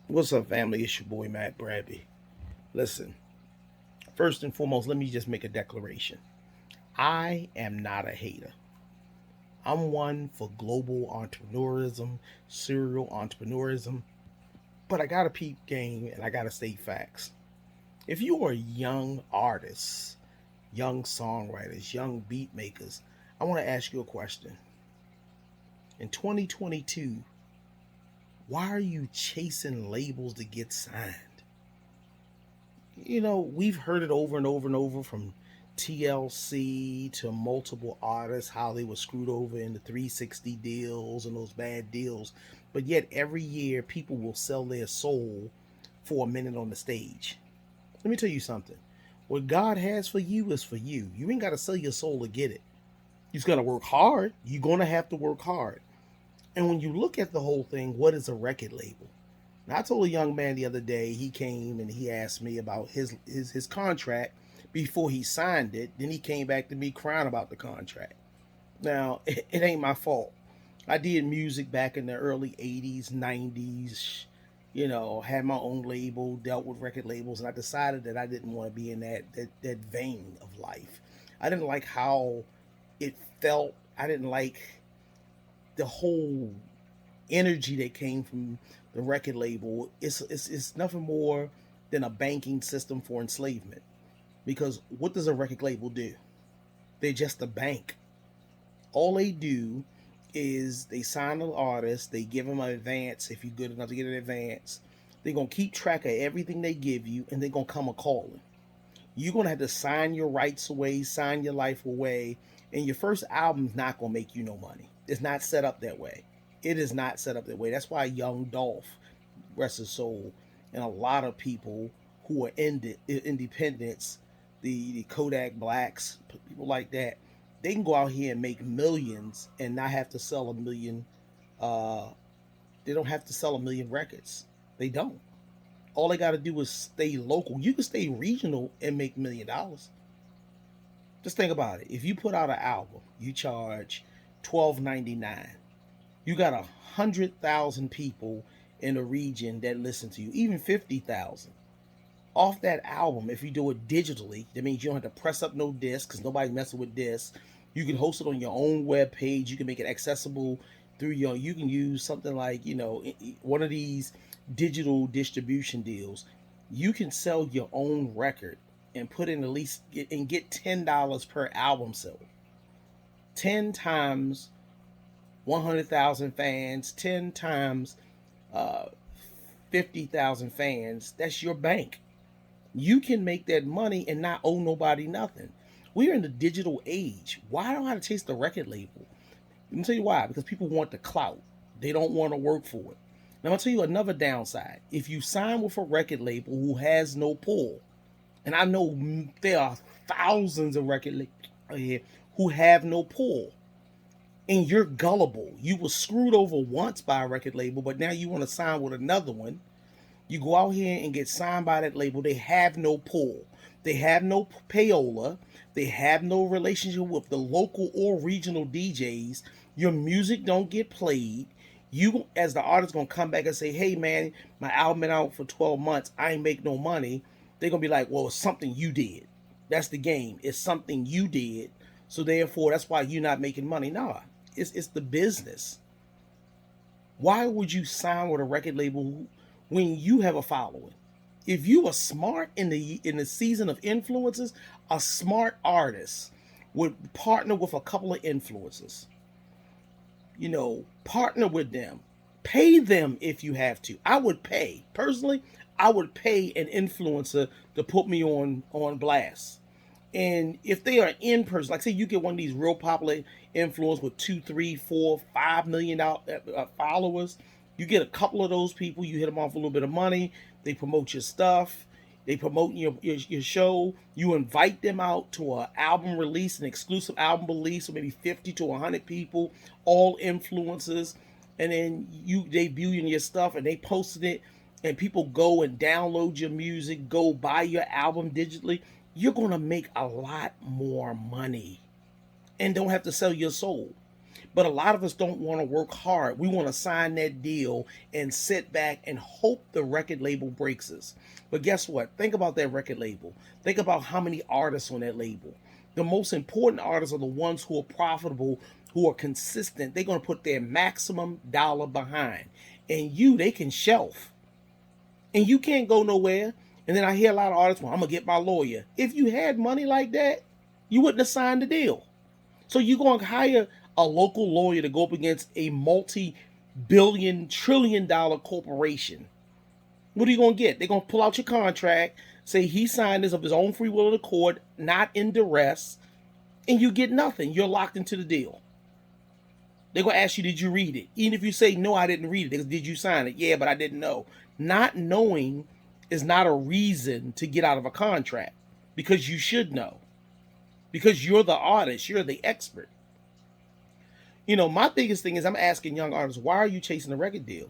What's up, family? It's your boy Matt Bradby. Listen, first and foremost, let me just make a declaration. I am not a hater. I'm one for global entrepreneurism, serial entrepreneurism, but I gotta peep game and I gotta state facts. If you are young artists, young songwriters, young beat makers, I want to ask you a question. In 2022, why are you chasing labels to get signed? We've heard it over and over and over from TLC to multiple artists how they were screwed over in the 360 deals and those bad deals. But yet, every year, people will sell their soul for a minute on the stage. Let me tell you something. What God has for you is for you. You ain't got to sell your soul to get it. You just got to work hard. You're going to have to work hard. And when you look at the whole thing, what is a record label? Now, I told a young man the other day, he came and he asked me about his contract before he signed it. Then he came back to me crying about the contract. Now, it ain't my fault. I did music back in the early 80s, 90s, had my own label, dealt with record labels, and I decided that I didn't want to be in that vein of life. I didn't like how it felt. I didn't like the whole energy that came from the record label. It's nothing more than a banking system for enslavement. Because what does a record label do? They're just a bank. All they do is they sign an artist, they give them an advance if you're good enough to get an advance. They're gonna keep track of everything they give you, and they're gonna come a calling. You're gonna have to sign your rights away, sign your life away, and your first album's not gonna make you no money. It's not set up that way. It is not set up that way. That's why Young Dolph, rest his soul, and a lot of people who are independents, the Kodak Blacks, people like that, they can go out here and make millions and not have to sell a million. Uh, they don't have to sell a million records. They don't. All they got to do is stay local. You can stay regional and make $1 million. Just think about it. If you put out an album, you charge $12.99. You got 100,000 people in a region that listen to you, even 50,000. Off that album, if you do it digitally, that means you don't have to press up no disc because nobody's messing with discs. You can host it on your own web page. You can make it accessible through your. You can use something like one of these digital distribution deals. You can sell your own record and put in at least and get $10 per album sold. 10 times 100,000 fans, 10 times uh, 50,000 fans. That's your bank. You can make that money and not owe nobody nothing. We're in the digital age. Why don't I have to chase the record label? Let me tell you why. Because people want the clout. They don't want to work for it. Now, I'm going to tell you another downside. If you sign with a record label who has no pull, and I know there are thousands of record labels here who have no pull, and you're gullible. You were screwed over once by a record label, but now you want to sign with another one. You go out here and get signed by that label. They have no pull. They have no payola. They have no relationship with the local or regional DJs. Your music don't get played. You, as the artist, gonna come back and say, "Hey, man, my album been out for 12 months. I ain't make no money." They're gonna be like, "Well, it's something you did. That's the game. It's something you did. So therefore, that's why you're not making money." Nah, it's the business. Why would you sign with a record label when you have a following? If you are smart in the season of influencers, a smart artist would partner with a couple of influencers. Partner with them. Pay them if you have to. I would pay. Personally, I would pay an influencer to put me on blast. And if they are in person, like say you get one of these real popular influencers with 2, 3, 4, 5 million followers, you get a couple of those people, you hit them off a little bit of money, they promote your stuff, they promote your show, you invite them out to an album release, an exclusive album release, of maybe 50 to 100 people, all influencers, and then you debuting your stuff and they posted it, and people go and download your music, go buy your album digitally, you're going to make a lot more money and don't have to sell your soul. But a lot of us don't want to work hard. We want to sign that deal and sit back and hope the record label breaks us. But guess what? Think about that record label. Think about how many artists on that label. The most important artists are the ones who are profitable, who are consistent. They're going to put their maximum dollar behind. And they can shelf. And you can't go nowhere. And then I hear a lot of artists, well, I'm going to get my lawyer. If you had money like that, you wouldn't have signed the deal. So you're going to hire a local lawyer to go up against a multi-billion, trillion-dollar corporation. What are you going to get? They're going to pull out your contract, say he signed this of his own free will of accord, not in duress, and you get nothing. You're locked into the deal. They're going to ask you, did you read it? Even if you say, no, I didn't read it. Did you sign it? Yeah, but I didn't know. Not knowing is not a reason to get out of a contract, because you should know. Because you're the artist, you're the expert. You know, my biggest thing is I'm asking young artists, why are you chasing a record deal?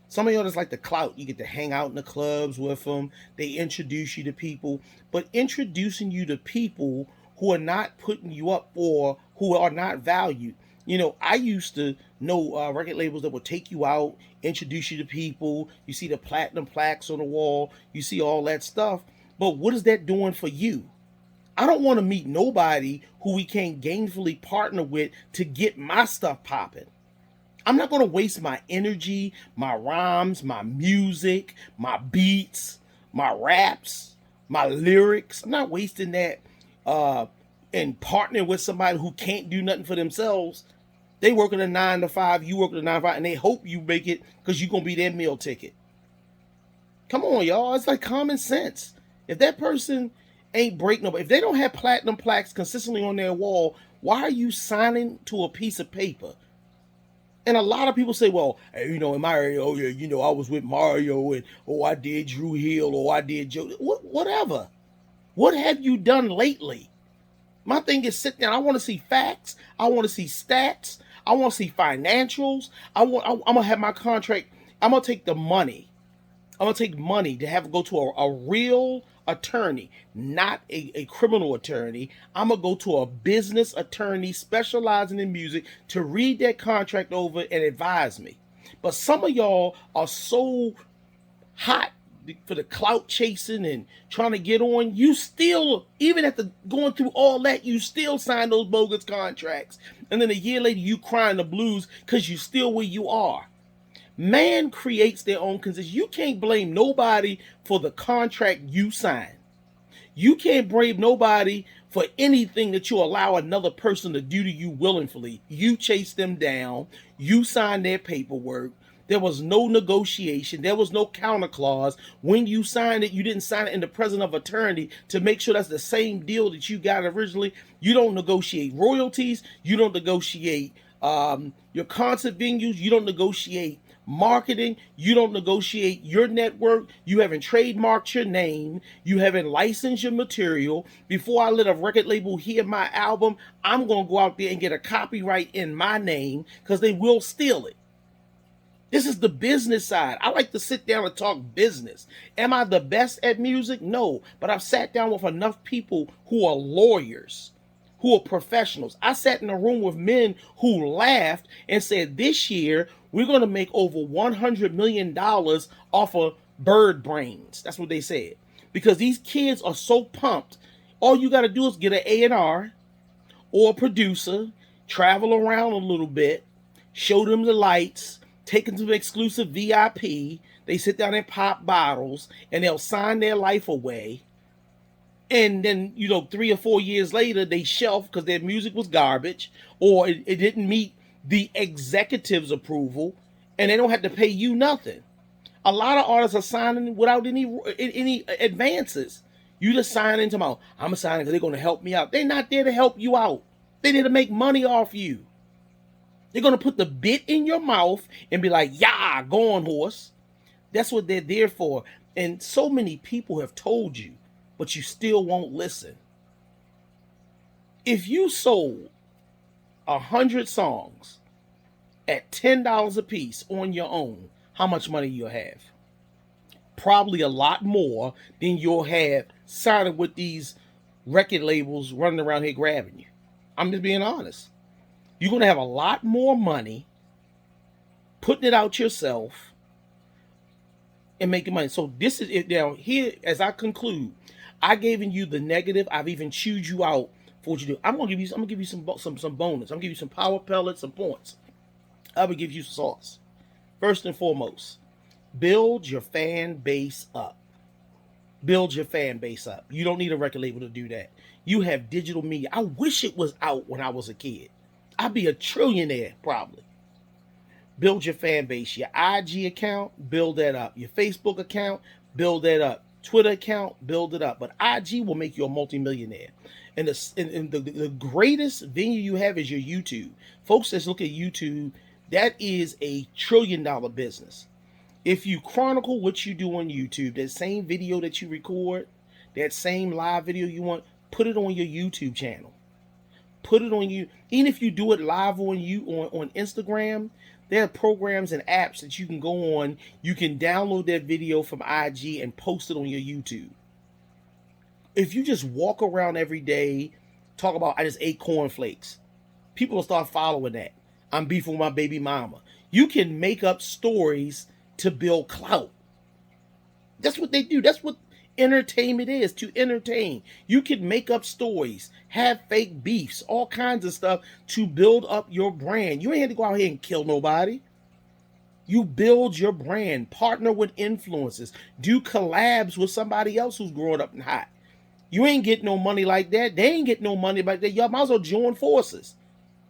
Some of y'all just like the clout. You get to hang out in the clubs with them. They introduce you to people. But introducing you to people who are not putting you up or who are not valued. You know, I used to know record labels that would take you out, introduce you to people. You see the platinum plaques on the wall. You see all that stuff. But what is that doing for you? I don't want to meet nobody who we can't gainfully partner with to get my stuff popping. I'm not going to waste my energy, my rhymes, my music, my beats, my raps, my lyrics. I'm not wasting that and partnering with somebody who can't do nothing for themselves. They work at a 9 to 5, you work at a 9 to 5, and they hope you make it because you're going to be their meal ticket. Come on, y'all. It's like common sense. If that person ain't break nobody, if they don't have platinum plaques consistently on their wall, why are you signing to a piece of paper? And a lot of people say, well, hey, you know, in my area, oh yeah, you know, I was with Mario, and I did Drew Hill, or I did Joe, whatever. What have you done lately? My thing is sit down. I want to see facts. I want to see stats. I want to see financials. I'm gonna have my contract. I'm gonna take the money. I'm gonna take money to have go to a real attorney, not a criminal attorney. I'm gonna go to a business attorney specializing in music to read that contract over and advise me. But some of y'all are so hot for the clout chasing and trying to get on. You still, even after going through all that, you still sign those bogus contracts. And then a year later, you crying the blues because you still where you are. Man creates their own conditions. You can't blame nobody for the contract you sign. You can't blame nobody for anything that you allow another person to do to you willingly. You chase them down. You sign their paperwork. There was no negotiation. There was no counter clause. When you signed it, you didn't sign it in the presence of attorney to make sure that's the same deal that you got originally. You don't negotiate royalties. You don't negotiate your concert venues. You don't negotiate marketing. You don't negotiate your network. You haven't trademarked your name. You haven't licensed your material. Before I let a record label hear my album, I'm going to go out there and get a copyright in my name because they will steal it. This is the business side. I like to sit down and talk business. Am I the best at music? No, but I've sat down with enough people who are lawyers, who are professionals. I sat in a room with men who laughed and said, this year, we're going to make over $100 million off of bird brains. That's what they said. Because these kids are so pumped. All you got to do is get an A&R or a producer, travel around a little bit, show them the lights, take them to exclusive VIP. They sit down and pop bottles, and they'll sign their life away. And then, 3 or 4 years later, they shelf because their music was garbage, or it didn't meet the executive's approval, and they don't have to pay you nothing. A lot of artists are signing without any advances. You just sign into I'm going to sign because they're going to help me out. They're not there to help you out. They're there to make money off you. They're going to put the bit in your mouth and be like, yeah, go on, horse. That's what they're there for. And so many people have told you, but you still won't listen. If you sold 100 songs at $10 a piece on your own, how much money you'll have? Probably a lot more than you'll have signing with these record labels running around here grabbing you. I'm just being honest. You're going to have a lot more money putting it out yourself and making money. So this is it. Now here, as I conclude, I given you the negative. I've even chewed you out for what you do. I'm gonna give you some bonus. I'm gonna give you some power pellets, some points. I will give you some sauce. First and foremost, build your fan base up. Build your fan base up. You don't need a record label to do that. You have digital media. I wish it was out when I was a kid. I'd be a trillionaire probably. Build your fan base. Your IG account, build that up. Your Facebook account, build that up. Twitter account, build it up. But IG will make you a multimillionaire. And the greatest venue you have is your YouTube. Folks that look at YouTube, that is a $1 trillion business. If you chronicle what you do on YouTube, that same video that you record, that same live video you want, put it on your YouTube channel. Put it on you. Even if you do it live on Instagram, there are programs and apps that you can go on. You can download that video from IG and post it on your YouTube. If you just walk around every day, talk about, I just ate cornflakes, people will start following that. I'm beefing with my baby mama. You can make up stories to build clout. That's what they do. That's what entertainment is, to entertain. You can make up stories, have fake beefs, all kinds of stuff to build up your brand. You ain't had to go out here and kill nobody. You build your brand, partner with influencers, do collabs with somebody else who's growing up and hot. You ain't get no money like that. They ain't get no money like that. Y'all might as well join forces.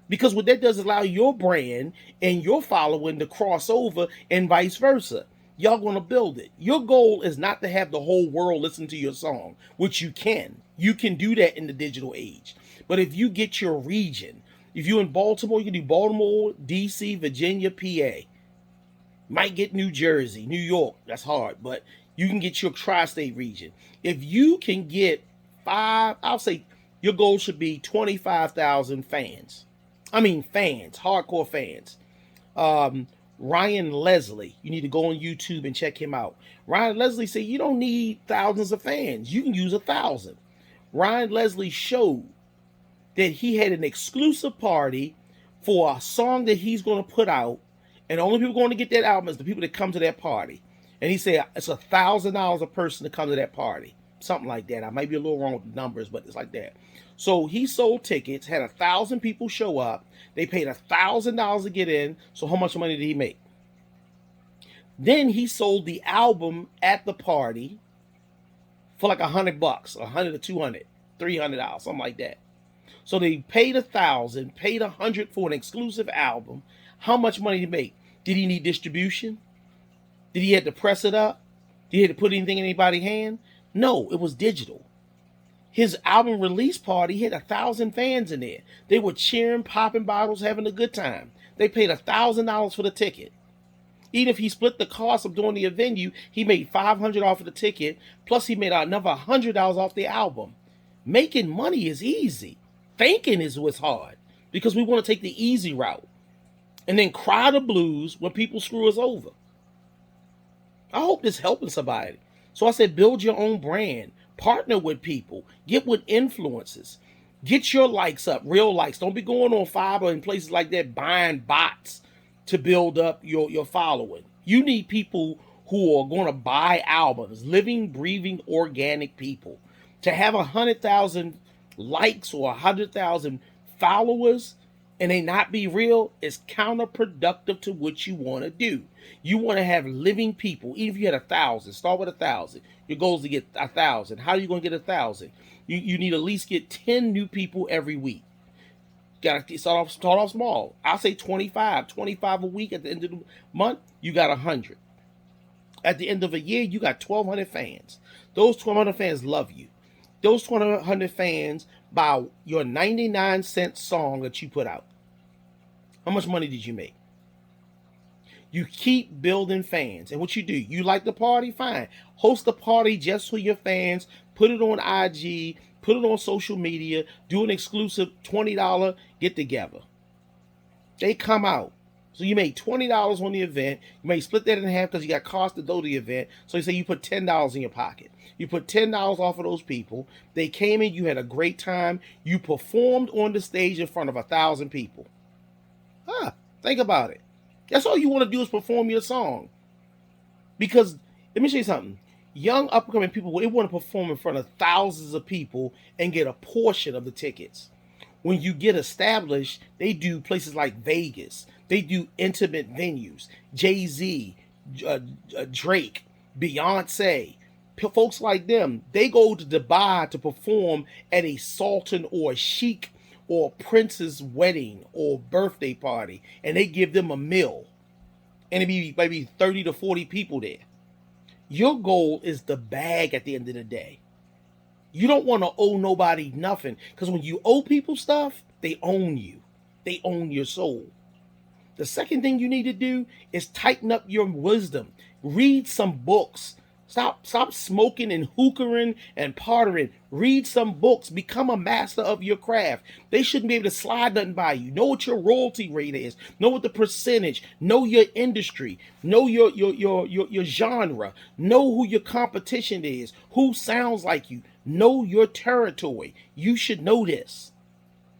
Because what that does is allow your brand and your following to cross over and vice versa. Y'all gonna build it. Your goal is not to have the whole world listen to your song, which you can. You can do that in the digital age. But if you get your region, if you're in Baltimore, you can do Baltimore, DC, Virginia, PA. Might get New Jersey, New York. That's hard, but you can get your tri-state region. If you can get I'll say your goal should be 25,000 fans. I mean fans, hardcore fans. Ryan Leslie, you need to go on YouTube and check him out. Ryan Leslie said you don't need thousands of fans. You can use 1,000. Ryan Leslie showed that he had an exclusive party for a song that he's going to put out, and the only people going to get that album is the people that come to that party. And he said it's $1,000 a person to come to that party. Something like that. I might be a little wrong with the numbers, but it's like that. So he sold tickets, had 1,000 people show up. They paid $1,000 to get in. So how much money did he make? Then he sold the album at the party for like $100, $100 to $200, $300, something like that. So they paid 1,000, paid $100 for an exclusive album. How much money did he make? Did he need distribution? Did he have to press it up? Did he have to put anything in anybody's hand? No, it was digital. His album release party had 1,000 fans in there. They were cheering, popping bottles, having a good time. They paid $1,000 for the ticket. Even if he split the cost of doing the venue, he made $500 off of the ticket. Plus, he made another $100 off the album. Making money is easy. Thinking is what's hard because we want to take the easy route and then cry the blues when people screw us over. I hope this is helping somebody. So I said, build your own brand, partner with people, get with influencers, get your likes up, real likes. Don't be going on Fiverr and places like that buying bots to build up your following. You need people who are going to buy albums, living, breathing, organic people. To have 100,000 likes or 100,000 followers and they not be real is counterproductive to what you want to do. You want to have living people. Even if you had 1,000, start with 1,000. Your goal is to get 1,000. How are you going to get 1,000? You need at least get 10 new people every week. Got to start off small. I'll say 25 a week. At the end of the month, you got 100. At the end of a year, you got 1,200 fans. Those 1,200 fans love you. Those 1,200 fans buy your 99-cent song that you put out. How much money did you make? You keep building fans. And what you do, you like the party? Fine. Host a party just for your fans. Put it on IG. Put it on social media. Do an exclusive $20 get-together. They come out. So you made $20 on the event. You may split that in half because you got cost to go to the event. So you say you put $10 in your pocket. You put $10 off of those people. They came in. You had a great time. You performed on the stage in front of 1,000 people. Huh? Think about it. That's all you want to do is perform your song. Because let me show you something. Young up and coming people, they want to perform in front of thousands of people and get a portion of the tickets. When you get established, they do places like Vegas. They do intimate venues. Jay-Z, Drake, Beyonce, folks like them, they go to Dubai to perform at a sultan or a sheik or a prince's wedding or birthday party, and they give them a meal, and it be maybe 30 to 40 people there. Your goal is the bag at the end of the day. You don't want to owe nobody nothing, because when you owe people stuff, they own you. They own your soul. The second thing you need to do is tighten up your wisdom. Read some books. Stop smoking and hookering and partying. Read some books. Become a master of your craft. They shouldn't be able to slide nothing by you. Know what your royalty rate is. Know what the percentage. Know your industry. Know your genre. Know who your competition is. Who sounds like you. Know your territory. You should know this.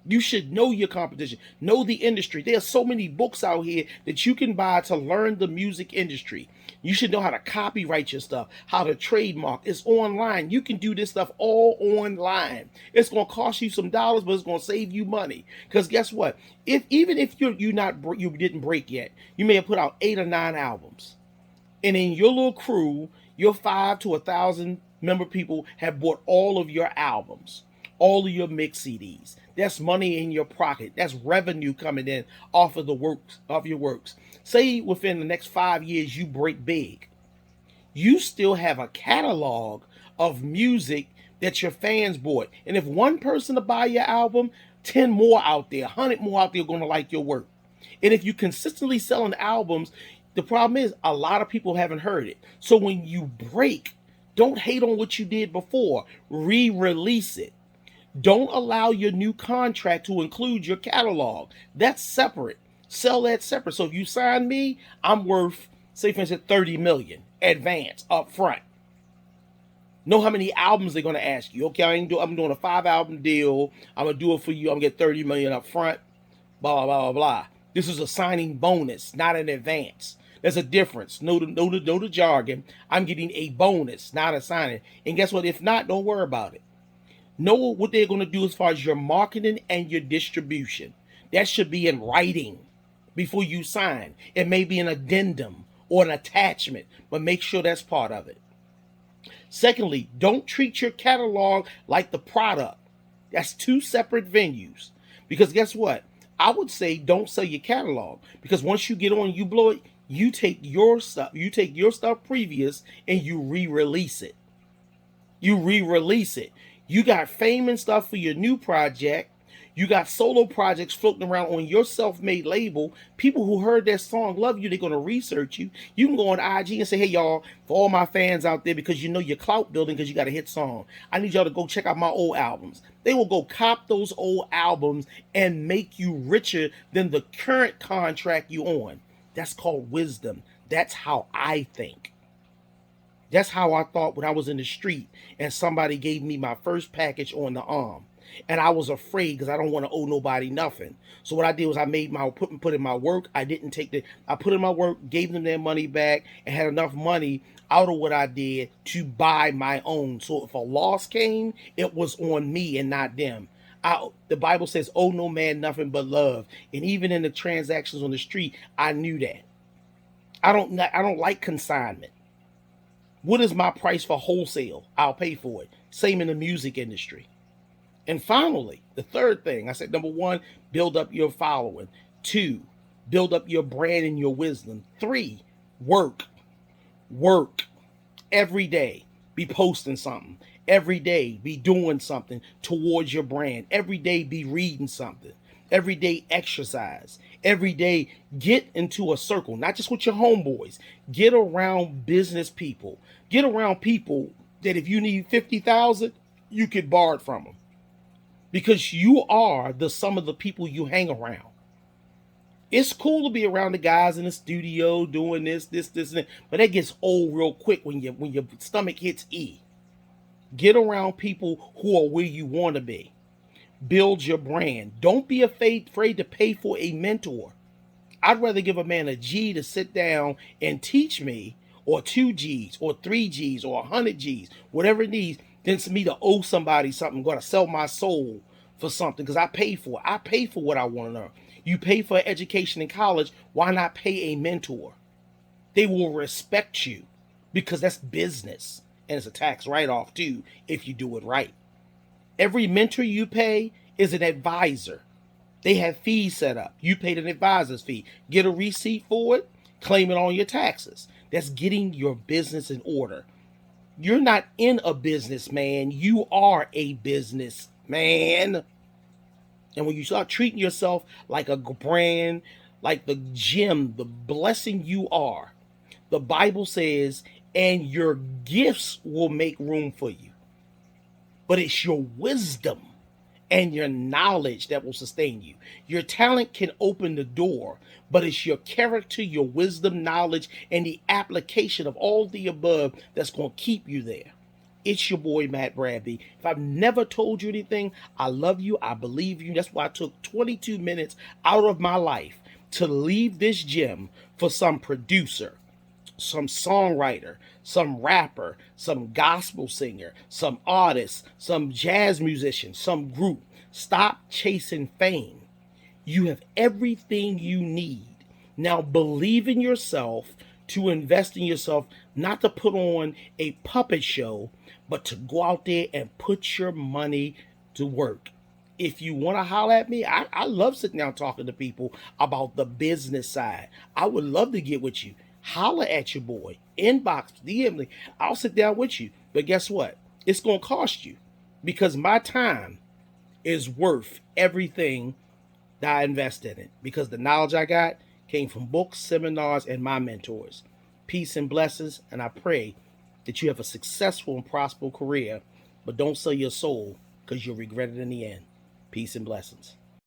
You should know your competition, know the industry. There are so many books out here that you can buy to learn the music industry. You should know how to copyright your stuff, how to trademark. It's online. You can do this stuff all online. It's going to cost you some dollars, but it's going to save you money. Because guess what? Even if you didn't break yet, you may have put out 8 or 9 albums, and in your little crew, your 5 to 1,000 member people have bought all of your albums, all of your mix CDs. That's money in your pocket. That's revenue coming in off of the works of your works. Say within the next 5 years you break big. You still have a catalog of music that your fans bought. And if one person to buy your album, 10 more out there, 100 more out there are going to like your work. And if you consistently selling albums, the problem is a lot of people haven't heard it. So when you break, don't hate on what you did before. Re-release it. Don't allow your new contract to include your catalog. That's separate. Sell that separate. So if you sign me, I'm worth, say for instance, 30 million advance up front. Know how many albums they're going to ask you. Okay, I'm doing a 5-album deal. I'm going to do it for you. I'm going to get 30 million up front. Blah, blah, blah, blah. This is a signing bonus, not an advance. There's a difference. Know the jargon. I'm getting a bonus, not a signing. And guess what? If not, don't worry about it. Know what they're going to do as far as your marketing and your distribution. That should be in writing before you sign. It may be an addendum or an attachment, but make sure that's part of it. Secondly, don't treat your catalog like the product. That's 2 separate venues. Because guess what? I would say don't sell your catalog, because once you get on, you blow it, you take your stuff previous and you re-release it. You got fame and stuff for your new project. You got solo projects floating around on your self-made label. People who heard that song love you. They're going to research you. You can go on IG and say, hey, y'all, for all my fans out there, because you know you're clout building because you got a hit song, I need y'all to go check out my old albums. They will go cop those old albums and make you richer than the current contract you on. That's called wisdom. That's how I think. That's how I thought when I was in the street and somebody gave me my first package on the arm. And I was afraid because I don't want to owe nobody nothing. So what I did was I made put in my work. I put in my work, gave them their money back, and had enough money out of what I did to buy my own. So if a loss came, it was on me and not them. The Bible says, owe no man nothing but love. And even in the transactions on the street, I knew that. I don't like consignment. What is my price for wholesale? I'll pay for it. Same in the music industry. And finally, the third thing, I said, number 1, build up your following. 2, build up your brand and your wisdom. 3, work. Every day. Be posting something. Every day, be doing something towards your brand. Every day, be reading something. Every day, exercise. Every day, get into a circle, not just with your homeboys. Get around business people. Get around people that if you need 50,000, you could borrow it from them. Because you are the sum of the people you hang around. It's cool to be around the guys in the studio doing this, and that, but that gets old real quick when your stomach hits E. Get around people who are where you want to be. Build your brand. Don't be afraid to pay for a mentor. I'd rather give a man a G to sit down and teach me, or 2 Gs, or 3 Gs, or 100 Gs, whatever it needs, than for me to owe somebody something, going to sell my soul for something because I pay for it. I pay for what I want to learn. You pay for education in college, why not pay a mentor? They will respect you because that's business. And it's a tax write-off too if you do it right. Every mentor you pay is an advisor. They have fees set up. You paid an advisor's fee. Get a receipt for it, claim it on your taxes. That's getting your business in order. You're not in a business, man. You are a business, man. And when you start treating yourself like a brand, like the gem, the blessing you are, the Bible says, and your gifts will make room for you. But it's your wisdom and your knowledge that will sustain you. Your talent can open the door, but it's your character, your wisdom, knowledge, and the application of all the above that's going to keep you there. It's your boy, Matt Bradby. If I've never told you anything, I love you. I believe you. That's why I took 22 minutes out of my life to leave this gym for some producer, some songwriter, some rapper, some gospel singer, some artist, some jazz musician, some group. Stop chasing fame. You have everything you need. Now believe in yourself, to invest in yourself, not to put on a puppet show, but to go out there and put your money to work. If you want to holler at me, I love sitting down talking to people about the business side. I would love to get with you. Holler at your boy. Inbox, DM me. I'll sit down with you. But guess what? It's going to cost you, because my time is worth everything that I invest in it, because the knowledge I got came from books, seminars, and my mentors. Peace and blessings, and I pray that you have a successful and prosperous career, but don't sell your soul because you'll regret it in the end. Peace and blessings.